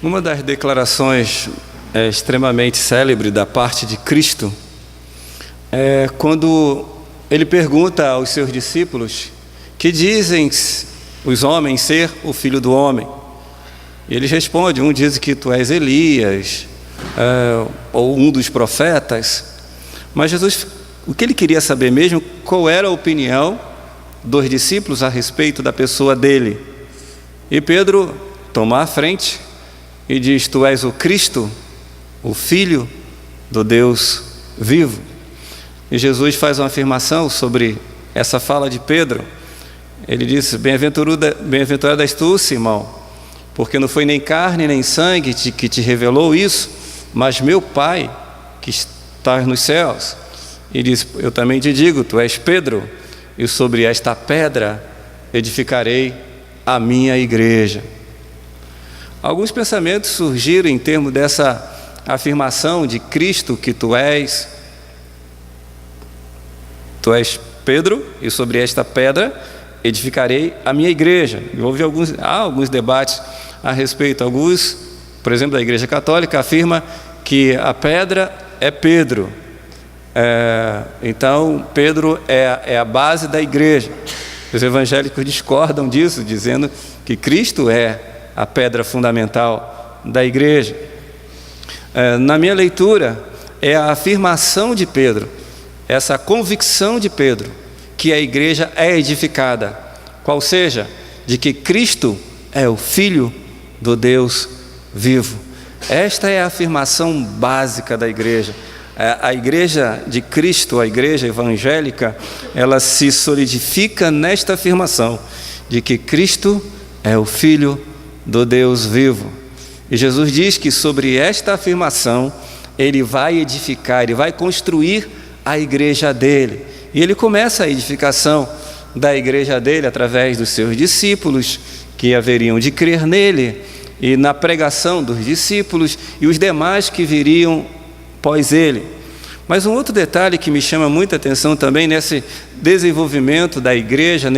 Uma das declarações extremamente célebre da parte de Cristo é quando ele pergunta aos seus discípulos que dizem os homens ser o Filho do Homem. E eles respondem, um diz que tu és Elias, ou um dos profetas. Mas Jesus, o que ele queria saber mesmo, qual era a opinião dos discípulos a respeito da pessoa dele. E Pedro toma a frente e diz, tu és o Cristo, o Filho do Deus vivo. E Jesus faz uma afirmação sobre essa fala de Pedro. Ele diz, bem-aventurado és tu, Simão, porque não foi nem carne nem sangue que te revelou isso, mas meu Pai que está nos céus. E diz, eu também te digo, tu és Pedro, e sobre esta pedra edificarei a minha igreja. Alguns pensamentos surgiram em termos dessa afirmação de Cristo, que tu és Pedro, e sobre esta pedra edificarei a minha igreja. E houve alguns debates a respeito. Alguns, por exemplo, da Igreja Católica, afirma que a pedra é Pedro. Então, Pedro é a base da igreja. Os evangélicos discordam disso, dizendo que Cristo é a pedra fundamental da igreja. Na minha leitura, é a afirmação de Pedro, essa convicção de Pedro, que a igreja é edificada, qual seja, de que Cristo é o Filho do Deus vivo. Esta é a afirmação básica da igreja. A igreja de Cristo, a igreja evangélica, ela se solidifica nesta afirmação de que Cristo é o Filho do Deus vivo. E Jesus diz que sobre esta afirmação ele vai edificar, ele vai construir a igreja dele. E ele começa a edificação da igreja dele através dos seus discípulos, que haveriam de crer nele, e na pregação dos discípulos e os demais que viriam após ele. Mas um outro detalhe que me chama muita atenção também nesse desenvolvimento da igreja,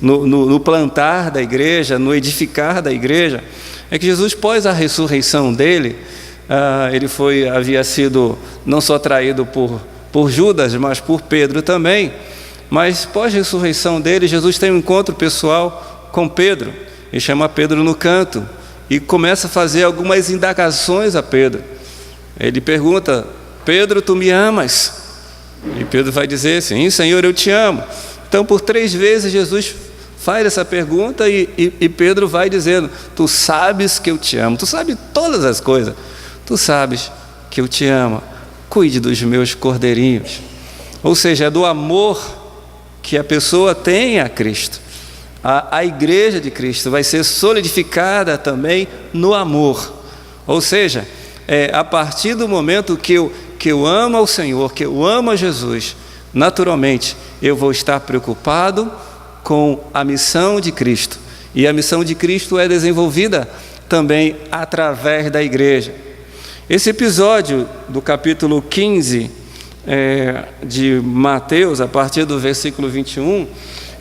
no plantar da igreja, no edificar da igreja, é que Jesus, após a ressurreição dele, ele havia sido não só traído por Judas, mas por Pedro também. Mas pós-ressurreição dele, Jesus tem um encontro pessoal com Pedro, e chama Pedro no canto, e começa a fazer algumas indagações a Pedro. Ele pergunta, Pedro, tu me amas? E Pedro vai dizer, sim, Senhor, eu te amo. Então, por 3 vezes, Jesus faz essa pergunta e Pedro vai dizendo, tu sabes que eu te amo, tu sabes todas as coisas, tu sabes que eu te amo, cuide dos meus cordeirinhos. Ou seja, é do amor que a pessoa tem a Cristo. A igreja de Cristo vai ser solidificada também no amor. Ou seja, a partir do momento que eu amo ao Senhor, que eu amo a Jesus, naturalmente eu vou estar preocupado com a missão de Cristo. E a missão de Cristo é desenvolvida também através da igreja. Esse episódio do capítulo 15 de Mateus, a partir do versículo 21,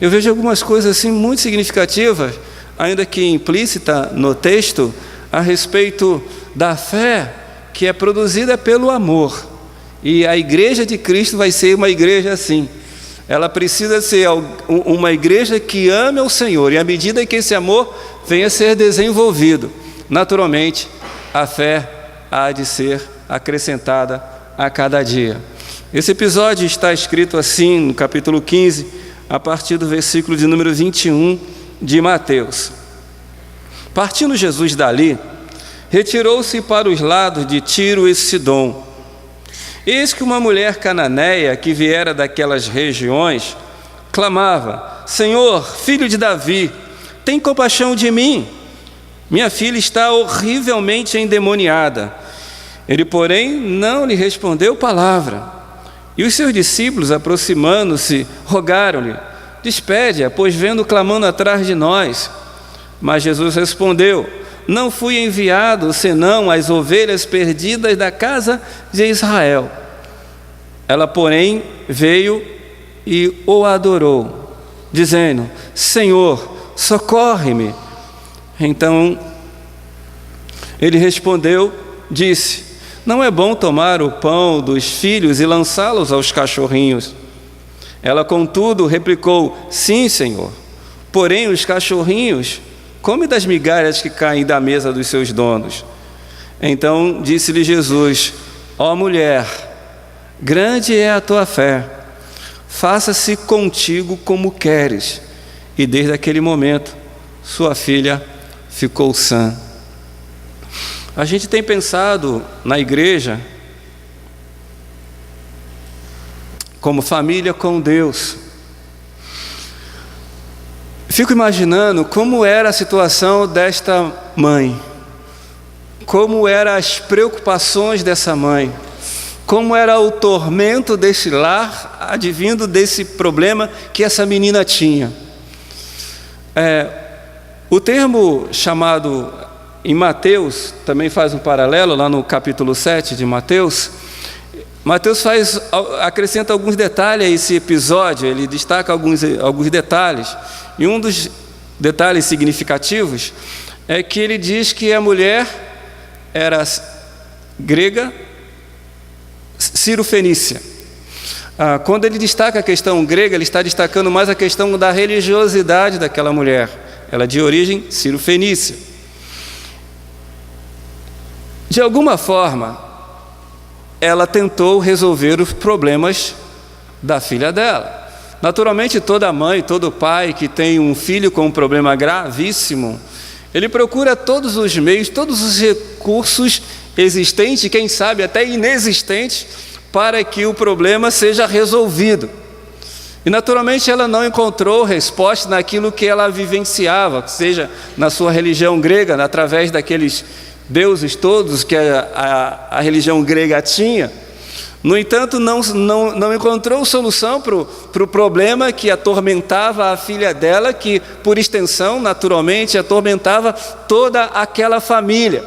eu vejo algumas coisas assim muito significativas, ainda que implícita no texto, a respeito da fé que é produzida pelo amor. E a igreja de Cristo vai ser uma igreja assim. Ela precisa ser uma igreja que ame ao Senhor, e à medida que esse amor venha a ser desenvolvido, naturalmente a fé há de ser acrescentada a cada dia. Esse episódio está escrito assim no capítulo 15, a partir do versículo de número 21 de Mateus. Partindo Jesus dali, retirou-se para os lados de Tiro e Sidom. Eis que uma mulher cananeia que viera daquelas regiões clamava, Senhor, filho de Davi, tem compaixão de mim, minha filha está horrivelmente endemoniada. Ele, porém, não lhe respondeu palavra. E os seus discípulos, aproximando-se, rogaram-lhe, despede-a, pois vendo clamando atrás de nós. Mas Jesus respondeu, não fui enviado senão as ovelhas perdidas da casa de Israel. Ela, porém, veio e o adorou, dizendo, Senhor, socorre-me. Então, Ele respondeu, disse: não é bom tomar o pão dos filhos e lançá-los aos cachorrinhos. Ela, contudo, replicou: sim, Senhor, porém os cachorrinhos comem das migalhas que caem da mesa dos seus donos. Então disse-lhe Jesus: ó mulher, grande é a tua fé, faça-se contigo como queres. E desde aquele momento, sua filha ficou sã. A gente tem pensado na igreja como família com Deus. Fico imaginando como era a situação desta mãe, como eram as preocupações dessa mãe, como era o tormento desse lar, advindo desse problema que essa menina tinha. O termo chamado em Mateus, também faz um paralelo, lá no capítulo 7 de Mateus. Mateus acrescenta alguns detalhes a esse episódio, ele destaca alguns detalhes. E um dos detalhes significativos é que ele diz que a mulher era grega, cirofenícia. Quando ele destaca a questão grega, ele está destacando mais a questão da religiosidade daquela mulher. Ela é de origem cirofenícia. De alguma forma, ela tentou resolver os problemas da filha dela. Naturalmente, toda mãe, todo pai que tem um filho com um problema gravíssimo, ele procura todos os meios, todos os recursos existentes, quem sabe até inexistentes, para que o problema seja resolvido. E naturalmente ela não encontrou resposta naquilo que ela vivenciava, seja na sua religião grega, através daqueles deuses todos que a religião grega tinha. No entanto, não encontrou solução para o problema que atormentava a filha dela, que por extensão, naturalmente, atormentava toda aquela família.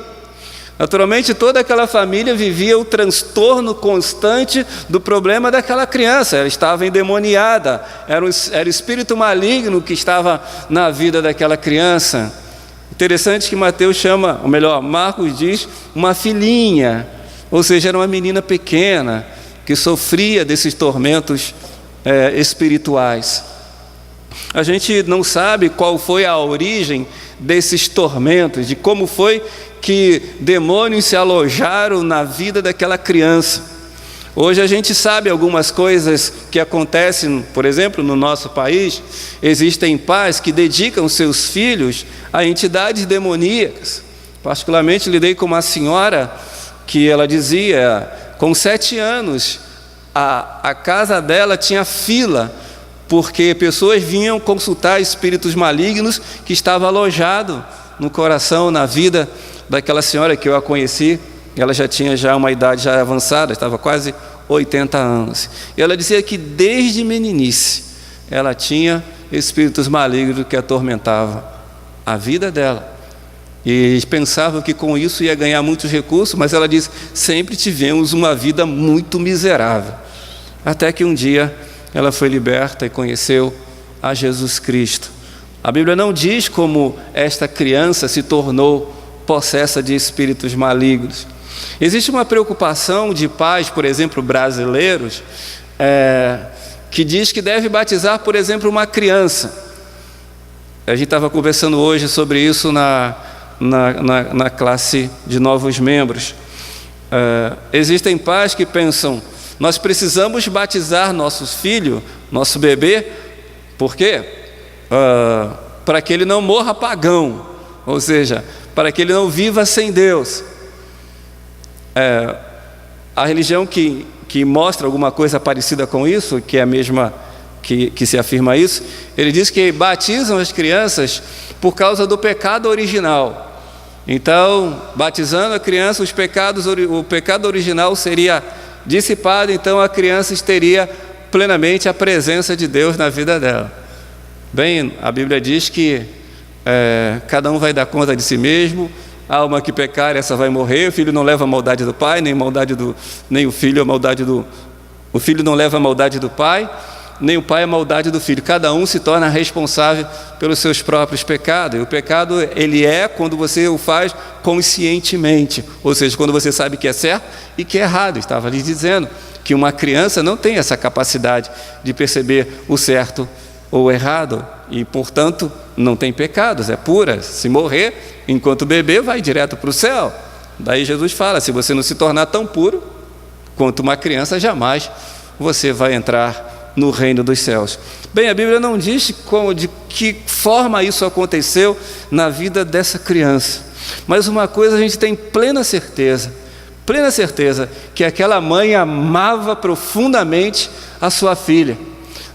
Naturalmente, toda aquela família vivia o transtorno constante do problema daquela criança. Ela estava endemoniada, era o espírito maligno que estava na vida daquela criança. Interessante que Mateus chama, ou melhor, Marcos diz, uma filhinha, ou seja, era uma menina pequena que sofria desses tormentos espirituais. A gente não sabe qual foi a origem desses tormentos, de como foi que demônios se alojaram na vida daquela criança. Hoje a gente sabe algumas coisas que acontecem, por exemplo, no nosso país. Existem pais que dedicam seus filhos a entidades demoníacas. Particularmente lidei com uma senhora que ela dizia, com 7 anos, a casa dela tinha fila, porque pessoas vinham consultar espíritos malignos que estavam alojados no coração, na vida daquela senhora que eu a conheci. Ela já tinha uma idade já avançada, estava quase 80 anos. E ela dizia que desde meninice ela tinha espíritos malignos que atormentavam a vida dela. E pensavam que com isso ia ganhar muitos recursos, mas ela disse: sempre tivemos uma vida muito miserável. Até que um dia ela foi liberta e conheceu a Jesus Cristo. A Bíblia não diz como esta criança se tornou possessa de espíritos malignos. Existe uma preocupação de pais, por exemplo, brasileiros, que diz que deve batizar, por exemplo, uma criança. A gente estava conversando hoje sobre isso na classe de novos membros. Existem pais que pensam: nós precisamos batizar nosso filho, nosso bebê, por quê? Para que ele não morra pagão, ou seja, para que ele não viva sem Deus. A religião que mostra alguma coisa parecida com isso, que é a mesma que se afirma isso, ele diz que batizam as crianças por causa do pecado original. Então, batizando a criança, o pecado original seria dissipado, então a criança teria plenamente a presença de Deus na vida dela. Bem, a Bíblia diz que cada um vai dar conta de si mesmo. A alma que pecar, essa vai morrer. O filho não leva a maldade do pai, nem o filho não leva a maldade do pai. nem o pai a maldade do filho. Cada um se torna responsável pelos seus próprios pecados. E o pecado, ele é quando você o faz conscientemente, ou seja, quando você sabe que é certo e que é errado. Estava lhe dizendo que uma criança não tem essa capacidade de perceber o certo ou o errado e, portanto, não tem pecados, é pura. Se morrer enquanto bebê, vai direto para o céu. Daí Jesus fala, se você não se tornar tão puro quanto uma criança, jamais você vai entrar no reino dos céus. Bem, a Bíblia não diz de que forma isso aconteceu na vida dessa criança, mas uma coisa a gente tem plena certeza, que aquela mãe amava profundamente a sua filha.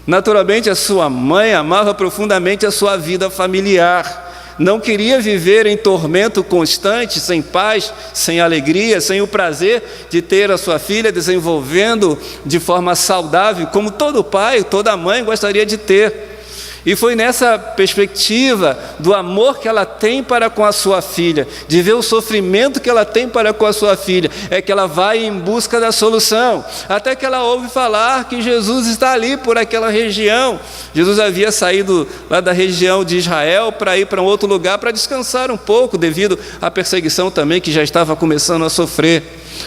Naturalmente, a sua mãe amava profundamente a sua vida familiar. Não queria viver em tormento constante, sem paz, sem alegria, sem o prazer de ter a sua filha desenvolvendo de forma saudável, como todo pai, toda mãe gostaria de ter. E foi nessa perspectiva do amor que ela tem para com a sua filha, de ver o sofrimento que ela tem para com a sua filha, é que ela vai em busca da solução, até que ela ouve falar que Jesus está ali por aquela região. Jesus havia saído lá da região de Israel para ir para um outro lugar para descansar um pouco, devido à perseguição também que já estava começando a sofrer.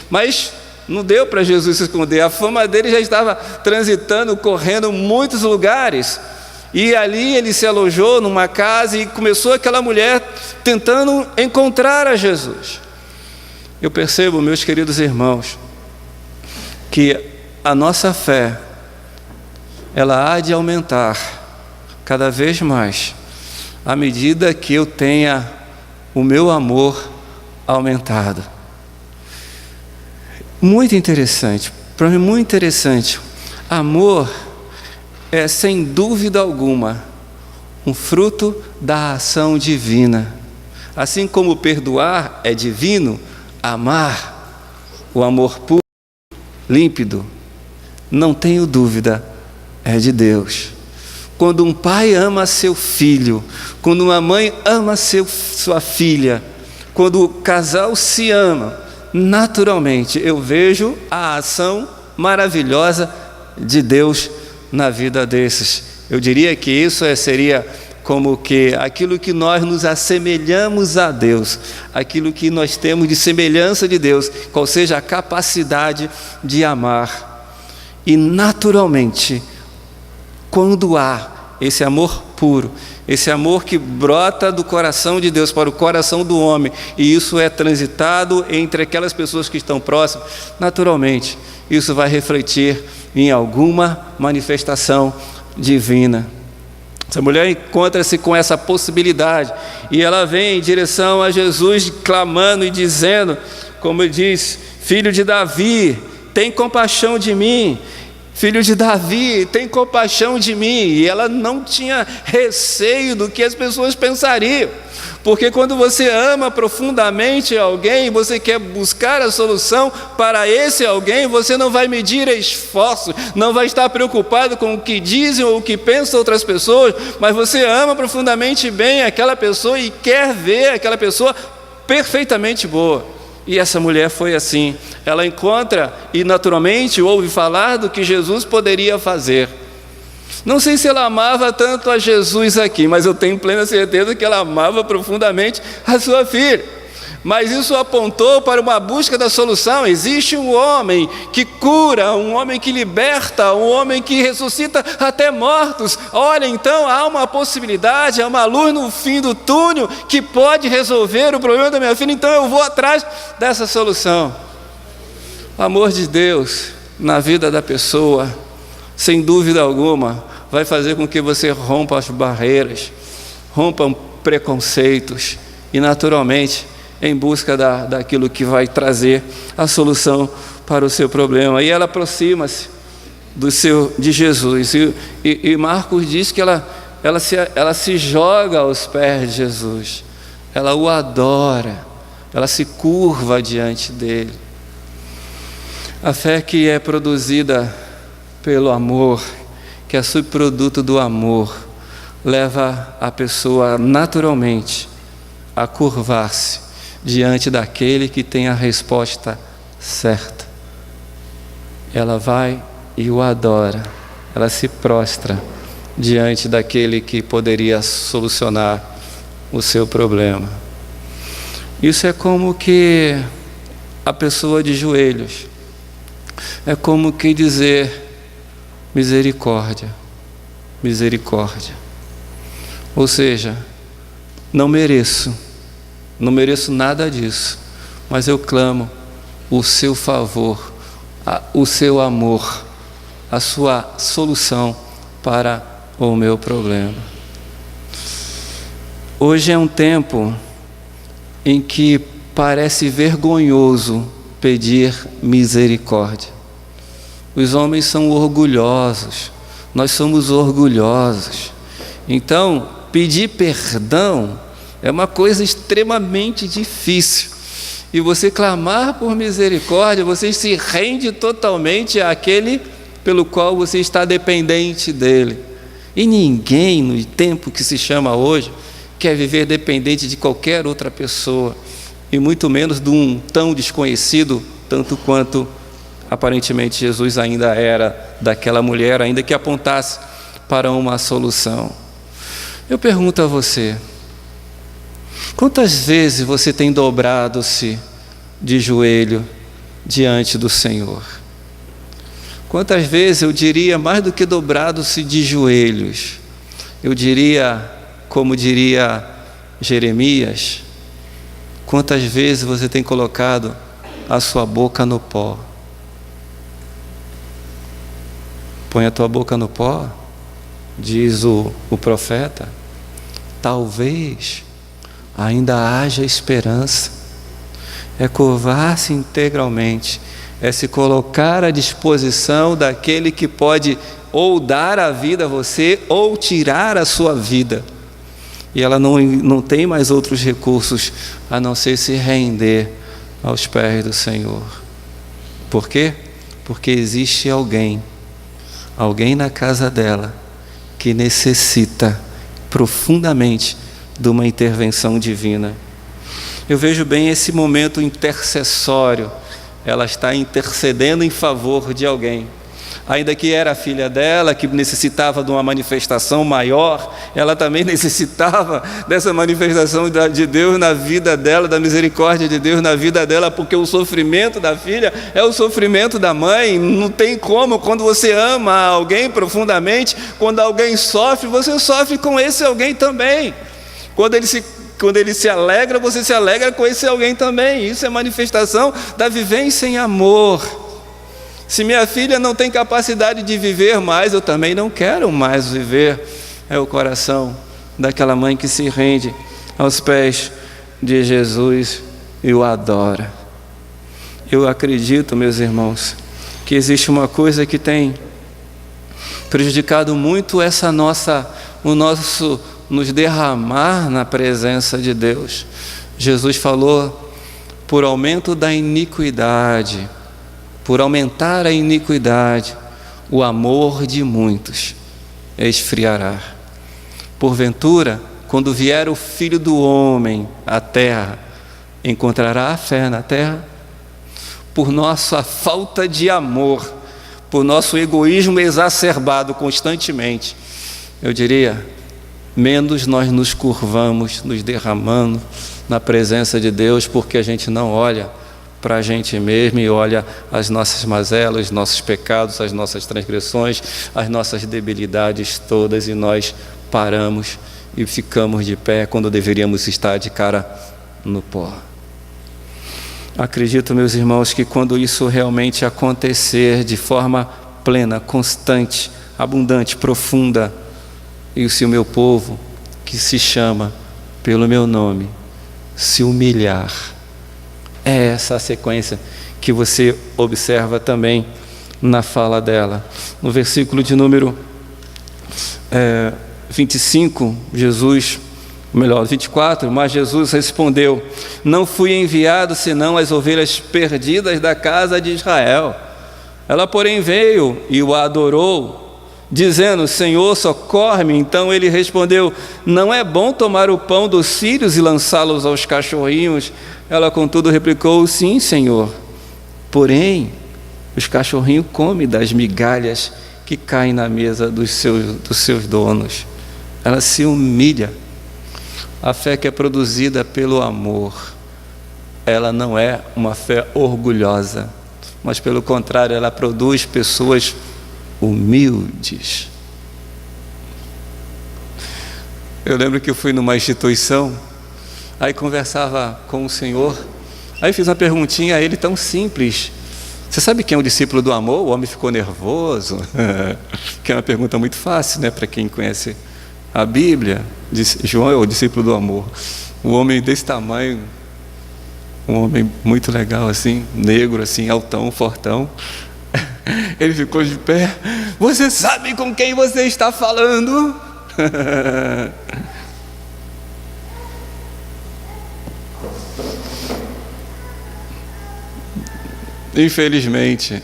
Mas não deu para Jesus se esconder, a fama dele já estava transitando, correndo muitos lugares. E ali ele se alojou numa casa e começou aquela mulher tentando encontrar a Jesus. Eu percebo, meus queridos irmãos, que a nossa fé, ela há de aumentar cada vez mais, à medida que eu tenha o meu amor aumentado. Muito interessante, para mim muito interessante. Amor é, sem dúvida alguma, um fruto da ação divina. Assim como perdoar é divino, amar, o amor puro, límpido, não tenho dúvida, é de Deus. Quando um pai ama seu filho, quando uma mãe ama sua filha, quando o casal se ama, naturalmente eu vejo a ação maravilhosa de Deus na vida desses. Eu diria que isso seria como que aquilo que nós nos assemelhamos a Deus, aquilo que nós temos de semelhança de Deus, qual seja a capacidade de amar. E naturalmente, quando há esse amor puro, esse amor que brota do coração de Deus para o coração do homem, e isso é transitado entre aquelas pessoas que estão próximas, naturalmente, isso vai refletir em alguma manifestação divina. Essa mulher encontra-se com essa possibilidade, e ela vem em direção a Jesus, clamando e dizendo, como diz, filho de Davi, tem compaixão de mim. Filho de Davi, tem compaixão de mim. E ela não tinha receio do que as pessoas pensariam, porque quando você ama profundamente alguém, você quer buscar a solução para esse alguém, você não vai medir esforço, não vai estar preocupado com o que dizem ou o que pensam outras pessoas, mas você ama profundamente bem aquela pessoa e quer ver aquela pessoa perfeitamente boa. E essa mulher foi assim, ela encontra e naturalmente ouve falar do que Jesus poderia fazer. Não sei se ela amava tanto a Jesus aqui, mas eu tenho plena certeza que ela amava profundamente a sua filha. Mas isso apontou para uma busca da solução. Existe um homem que cura, um homem que liberta, um homem que ressuscita até mortos. Olha, então há uma possibilidade, há uma luz no fim do túnel que pode resolver o problema da minha filha, então eu vou atrás dessa solução. O amor de Deus na vida da pessoa, sem dúvida alguma, vai fazer com que você rompa as barreiras, rompa preconceitos e naturalmente em busca daquilo que vai trazer a solução para o seu problema. E ela aproxima-se de Jesus. E Marcos diz que ela se joga aos pés de Jesus. Ela o adora. Ela se curva diante dele. A fé que é produzida pelo amor, que é subproduto do amor, leva a pessoa naturalmente a curvar-se diante daquele que tem a resposta certa. Ela vai e o adora. ela se prostra diante daquele que poderia solucionar o seu problema. Isso é como que a pessoa de joelhos, é como que dizer: misericórdia, misericórdia. Ou seja, não mereço nada disso, mas eu clamo o seu favor, o seu amor, a sua solução para o meu problema. Hoje é um tempo em que parece vergonhoso pedir misericórdia. Os homens são orgulhosos, nós somos orgulhosos. Então, pedir perdão é uma coisa extremamente difícil. E você clamar por misericórdia, você se rende totalmente àquele pelo qual você está dependente dele. E ninguém, no tempo que se chama hoje, quer viver dependente de qualquer outra pessoa, e muito menos de um tão desconhecido, tanto quanto aparentemente Jesus ainda era daquela mulher, ainda que apontasse para uma solução. Eu pergunto a você: quantas vezes você tem dobrado-se de joelho diante do Senhor? Quantas vezes, eu diria, mais do que dobrado-se de joelhos, eu diria, como diria Jeremias, quantas vezes você tem colocado a sua boca no pó? Põe a tua boca no pó, diz o profeta, talvez ainda haja esperança. É curvar-se integralmente, é se colocar à disposição daquele que pode ou dar a vida a você ou tirar a sua vida. E ela não tem mais outros recursos a não ser se render aos pés do Senhor. Por quê? Porque existe alguém na casa dela que necessita profundamente de uma intervenção divina. Eu vejo bem esse momento intercessório. Ela está intercedendo em favor de alguém. Ainda que era a filha dela, que necessitava de uma manifestação maior, ela também necessitava dessa manifestação de Deus na vida dela, da misericórdia de Deus na vida dela, porque o sofrimento da filha é o sofrimento da mãe. Não tem como, quando você ama alguém profundamente, quando alguém sofre, você sofre com esse alguém também. Quando ele se alegra, você se alegra com esse alguém também. Isso é manifestação da vivência em amor. Se minha filha não tem capacidade de viver mais, eu também não quero mais viver. É o coração daquela mãe que se rende aos pés de Jesus e o adora. Eu acredito, meus irmãos, que existe uma coisa que tem prejudicado muito o nosso nos derramar na presença de Deus. Jesus falou: por aumento da iniquidade, por aumentar a iniquidade, o amor de muitos esfriará. Porventura, quando vier o Filho do Homem à terra, encontrará a fé na terra? Por nossa falta de amor, por nosso egoísmo exacerbado constantemente, eu diria, menos nós nos curvamos, nos derramando na presença de Deus, porque a gente não olha para a gente mesmo e olha as nossas mazelas, os nossos pecados, as nossas transgressões, as nossas debilidades todas, e nós paramos e ficamos de pé quando deveríamos estar de cara no pó. Acredito, meus irmãos, que quando isso realmente acontecer de forma plena, constante, abundante, profunda, e se o meu povo, que se chama pelo meu nome, se humilhar, é essa a sequência que você observa também na fala dela. No versículo de número 25, 24, mas Jesus respondeu: não fui enviado senão as ovelhas perdidas da casa de Israel. Ela, porém, veio e o adorou, dizendo: Senhor, socorre-me. Então ele respondeu: não é bom tomar o pão dos filhos e lançá-los aos cachorrinhos. Ela, contudo, replicou: sim, Senhor, porém os cachorrinhos comem das migalhas que cai na mesa dos seus donos. Ela se humilha. A fé que é produzida pelo amor, ela não é uma fé orgulhosa, mas pelo contrário, ela produz pessoas humildes. Eu lembro que eu fui numa instituição, aí conversava com o senhor, aí fiz uma perguntinha a ele tão simples: você sabe quem é o discípulo do amor? O homem ficou nervoso, que é uma pergunta muito fácil, né, para quem conhece a Bíblia. João é o discípulo do amor. Um homem desse tamanho, um homem muito legal assim, negro assim, altão, fortão. Ele ficou de pé. Você sabe com quem você está falando? Infelizmente,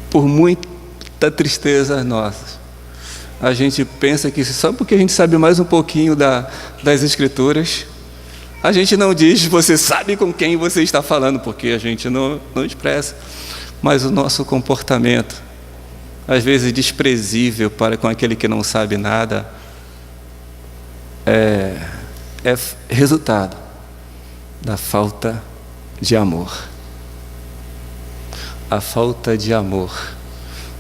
por muita tristeza nossa, a gente pensa que só porque a gente sabe mais um pouquinho das Escrituras, a gente não diz você sabe com quem você está falando, porque a gente não expressa. Mas o nosso comportamento, às vezes desprezível para com aquele que não sabe nada, é resultado da falta de amor. A falta de amor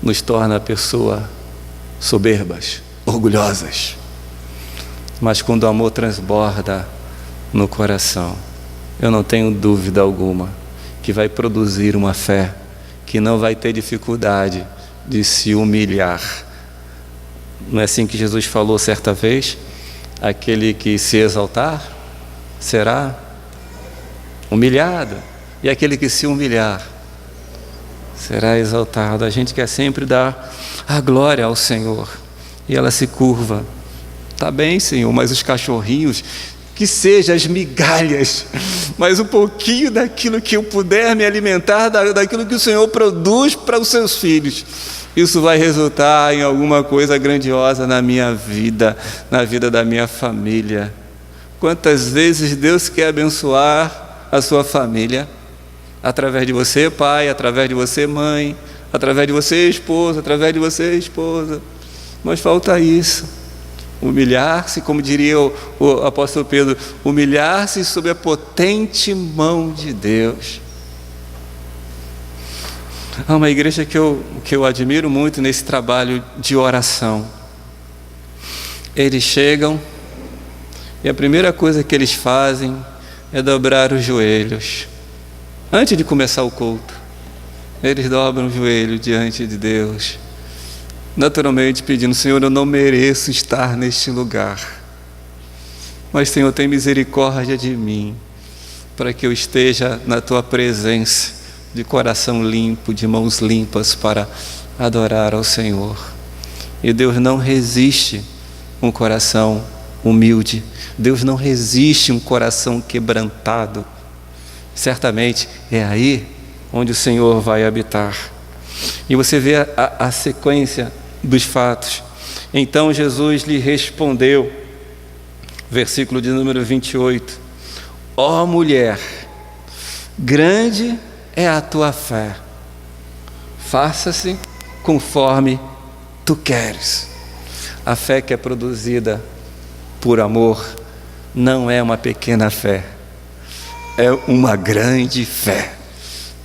nos torna pessoas soberbas, orgulhosas. Mas quando o amor transborda no coração, eu não tenho dúvida alguma que vai produzir uma fé que não vai ter dificuldade de se humilhar. Não é assim que Jesus falou certa vez? Aquele que se exaltar será humilhado, e aquele que se humilhar será exaltado. A gente quer sempre dar a glória ao Senhor, e ela se curva. Tá bem, Senhor, mas os cachorrinhos, que seja as migalhas, mas um pouquinho daquilo que eu puder me alimentar, daquilo que o Senhor produz para os seus filhos, isso vai resultar em alguma coisa grandiosa na minha vida, na vida da minha família. Quantas vezes Deus quer abençoar a sua família, através de você, pai, através de você, mãe, através de você, esposa, através de você, esposa, mas falta isso. Humilhar-se, como diria o apóstolo Pedro, humilhar-se sob a potente mão de Deus. Há uma igreja que eu admiro muito nesse trabalho de oração. Eles chegam e a primeira coisa que eles fazem é dobrar os joelhos. Antes de começar o culto, eles dobram o joelho diante de Deus, naturalmente pedindo: Senhor, eu não mereço estar neste lugar, mas Senhor, tem misericórdia de mim, para que eu esteja na Tua presença, de coração limpo, de mãos limpas, para adorar ao Senhor. E Deus não resiste um coração humilde, Deus não resiste um coração quebrantado. Certamente é aí onde o Senhor vai habitar. E você vê a sequência dos fatos. Então Jesus lhe respondeu, versículo de número 28, ó mulher, grande é a tua fé, faça-se conforme tu queres. A fé que é produzida por amor não é uma pequena fé, é uma grande fé,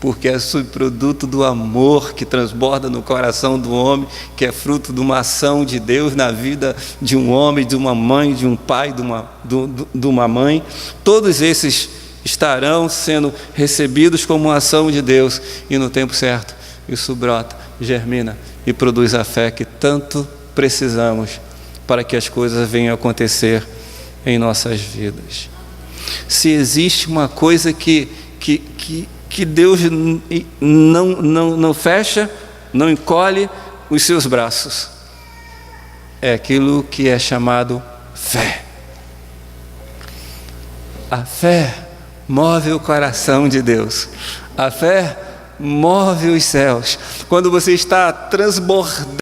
porque é subproduto do amor que transborda no coração do homem, que é fruto de uma ação de Deus na vida de um homem, de uma mãe, de um pai, de uma mãe. Todos esses estarão sendo recebidos como uma ação de Deus, e no tempo certo isso brota, germina e produz a fé que tanto precisamos para que as coisas venham a acontecer em nossas vidas. Se existe uma coisa que Deus não fecha, não encolhe os seus braços, é aquilo que é chamado fé. A fé move o coração de Deus. A fé move os céus. Quando você está transbordando,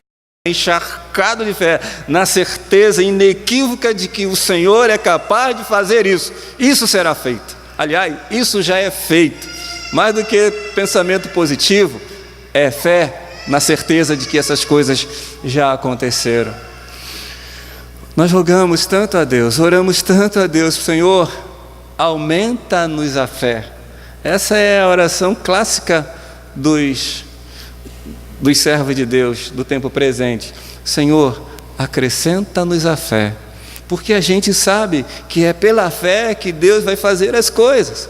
encharcado de fé, na certeza inequívoca de que o Senhor é capaz de fazer isso, isso será feito. Aliás, isso já é feito. Mais do que pensamento positivo, é fé na certeza de que essas coisas já aconteceram. Nós rogamos tanto a Deus, oramos tanto a Deus, Senhor, aumenta-nos a fé. Essa é a oração clássica dos servos de Deus do tempo presente. Senhor, acrescenta-nos a fé, porque a gente sabe que é pela fé que Deus vai fazer as coisas.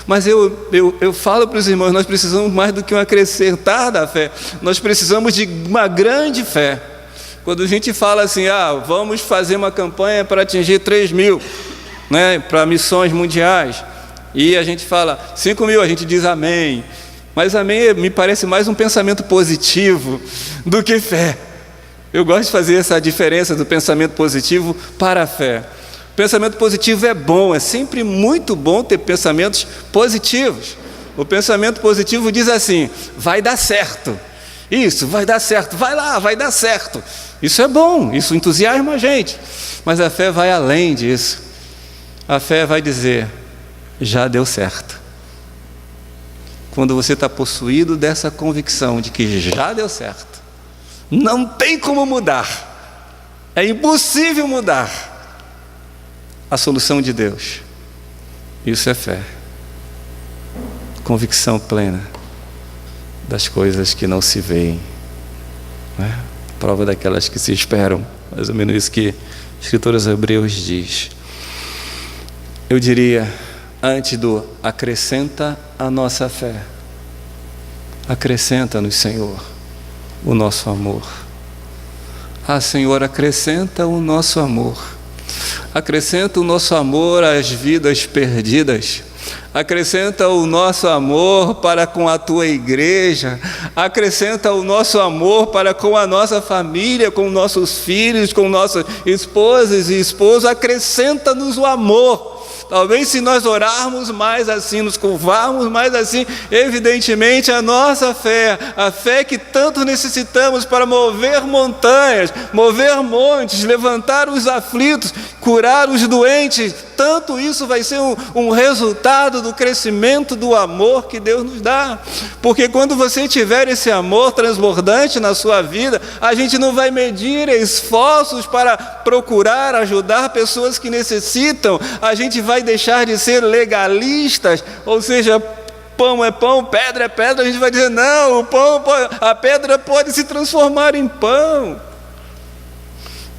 Mas eu falo para os irmãos, nós precisamos mais do que um acrescentar da fé, nós precisamos de uma grande fé. Quando a gente fala assim, vamos fazer uma campanha para atingir 3.000, né, para missões mundiais, e a gente fala 5.000, a gente diz amém. Mas amém me parece mais um pensamento positivo do que fé. Eu gosto de fazer essa diferença do pensamento positivo para a fé. O pensamento positivo é bom, é sempre muito bom ter pensamentos positivos. O pensamento positivo diz assim, vai dar certo. Isso, vai dar certo, vai lá, vai dar certo. Isso é bom, isso entusiasma a gente. Mas a fé vai além disso. A fé vai dizer, já deu certo. Quando você está possuído dessa convicção de que já deu certo, não tem como mudar, é impossível mudar a solução de Deus. Isso é fé, convicção plena das coisas que não se veem, né? Prova daquelas que se esperam, mais ou menos isso que a Escritura aos Hebreus diz. Eu diria, antes do acrescenta a nossa fé, acrescenta-nos, Senhor, o nosso amor. Senhor, acrescenta o nosso amor. Acrescenta o nosso amor às vidas perdidas. Acrescenta o nosso amor para com a tua igreja. Acrescenta o nosso amor para com a nossa família, com nossos filhos, com nossas esposas e esposos. Acrescenta-nos o amor. Talvez se nós orarmos mais assim, nos curvarmos mais assim, evidentemente a nossa fé, a fé que tanto necessitamos para mover montanhas, mover montes, levantar os aflitos, curar os doentes, tanto isso vai ser um resultado do crescimento do amor que Deus nos dá. Porque quando você tiver esse amor transbordante na sua vida, a gente não vai medir esforços para procurar ajudar pessoas que necessitam, a gente vai deixar de ser legalistas, ou seja, pão é pão, pedra é pedra, a gente vai dizer, não, a pedra pode se transformar em pão.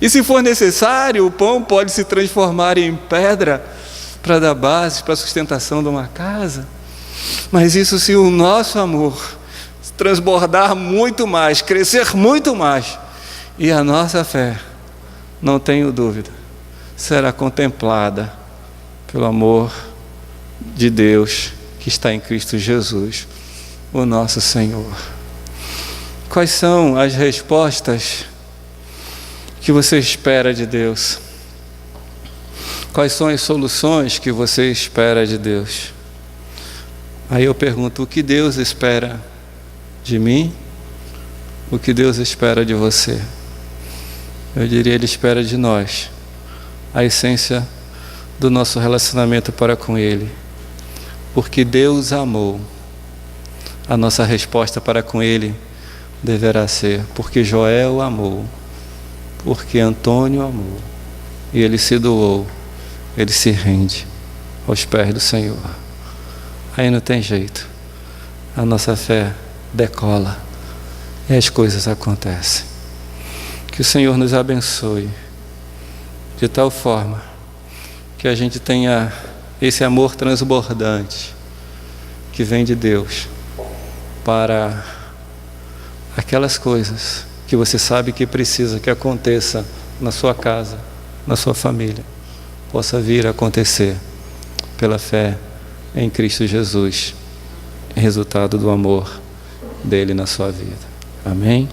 E se for necessário, o pão pode se transformar em pedra para dar base para a sustentação de uma casa. Mas isso se o nosso amor transbordar muito mais, crescer muito mais, e a nossa fé, não tenho dúvida, será contemplada pelo amor de Deus que está em Cristo Jesus, o nosso Senhor. Quais são as respostas que você espera de Deus? Quais são as soluções que você espera de Deus? Aí eu pergunto, o que Deus espera de mim? O que Deus espera de você? Eu diria, Ele espera de nós a essência do nosso relacionamento para com Ele. Porque Deus amou, a nossa resposta para com Ele deverá ser, porque Joel amou, porque Antônio amou, e ele se doou, ele se rende aos pés do Senhor. Aí não tem jeito, a nossa fé decola e as coisas acontecem. Que o Senhor nos abençoe de tal forma que a gente tenha esse amor transbordante que vem de Deus para aquelas coisas que você sabe que precisa que aconteça na sua casa, na sua família, possa vir a acontecer pela fé em Cristo Jesus, resultado do amor dele na sua vida. Amém?